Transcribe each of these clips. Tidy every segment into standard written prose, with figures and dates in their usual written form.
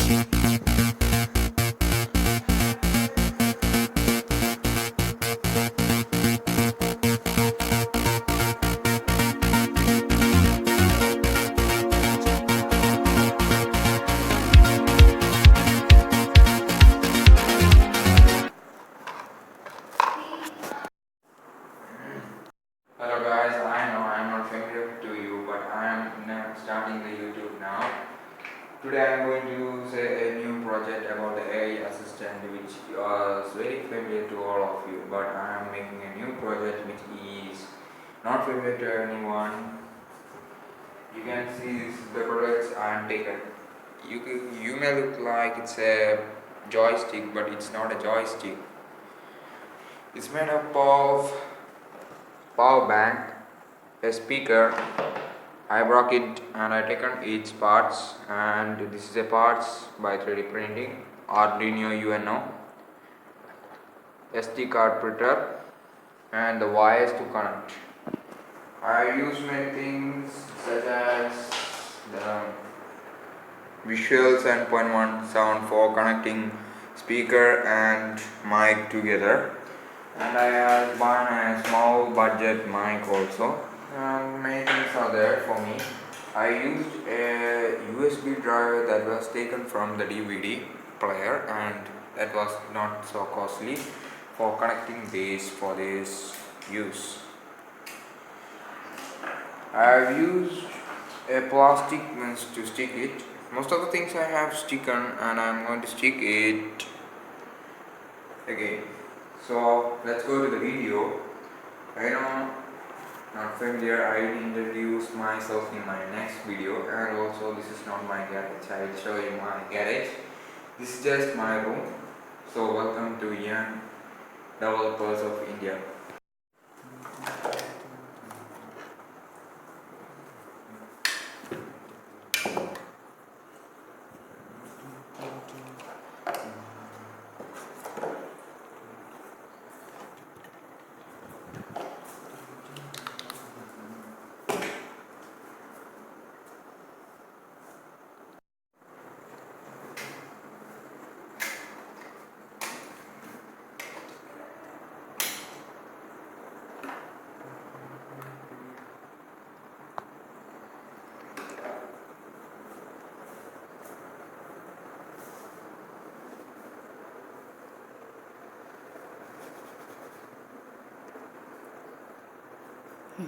Hello guys, I know I am not familiar to you, but I am now starting the YouTube now. Today I am going to say a new project about the AI assistant which was very familiar to all of you, but I am making a new project which is not familiar to anyone. You can see this is the products I am taken. You may look like it's a joystick, but it's not a joystick. It's made up of power bank, a speaker. I broke it and I taken its parts, and this is a parts by 3D printing, ardunio UNO, SD card printer, and the wires to connect. I use many things such as the visuals and 0.1 sound for connecting speaker and mic together, and I have bought a small budget mic also. Many things are there for me. I used a USB drive that was taken from the DVD player, and that was not so costly for connecting this for this use. I have used a plastic means to stick it. Most of the things I have sticken, and I am going to stick it again. So let's go to the video. I know not familiar, I will introduce myself in my next video, and also this is not my garage, I will show you my garage. This is just my room. So welcome to Young Developers of India. If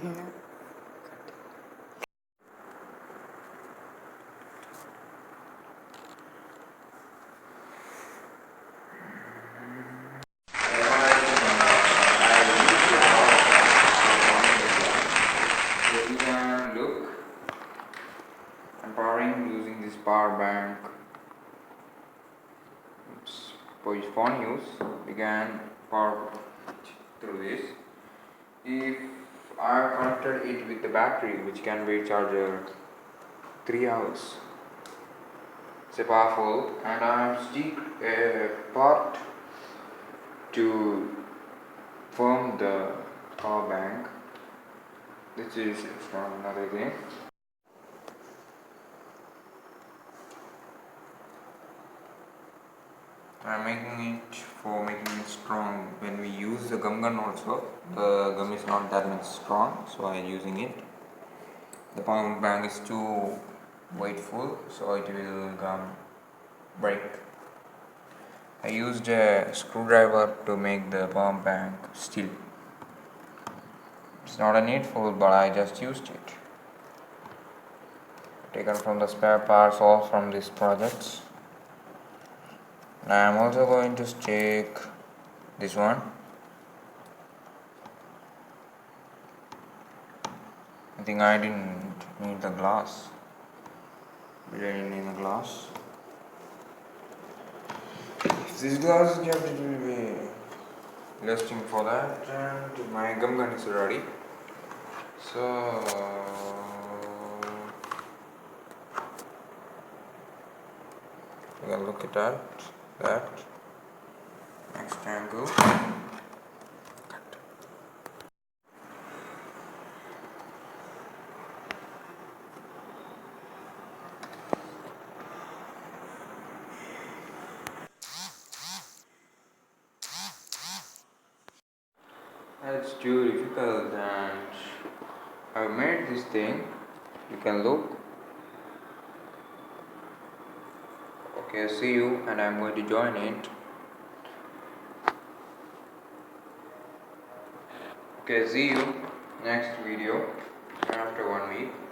you can look, I'm powering using this power bank. For phone use, we can power through this. If I have connected it with the battery, which can be charged 3 hours, it's a powerful, and I have stick a part to form the power bank. This is from another thing. I'm making it for making it strong. When we use the gum gun also, the gum is not that much strong, so I'm using it. The power bank is too weightful, so it will break. I used a screwdriver to make the power bank still. It's not a needful, but I just used it. Taken from the spare parts all from these projects. I am also going to stick this one. I think I didn't need the glass. We didn't need the glass. If this glass is kept, it will be lasting for that, and my gum gun is ready. So you can look at that next angle. It's too difficult and I've made this thing. You can look. Okay, see you and I'm going to join it. Okay, see you next video after 1 week.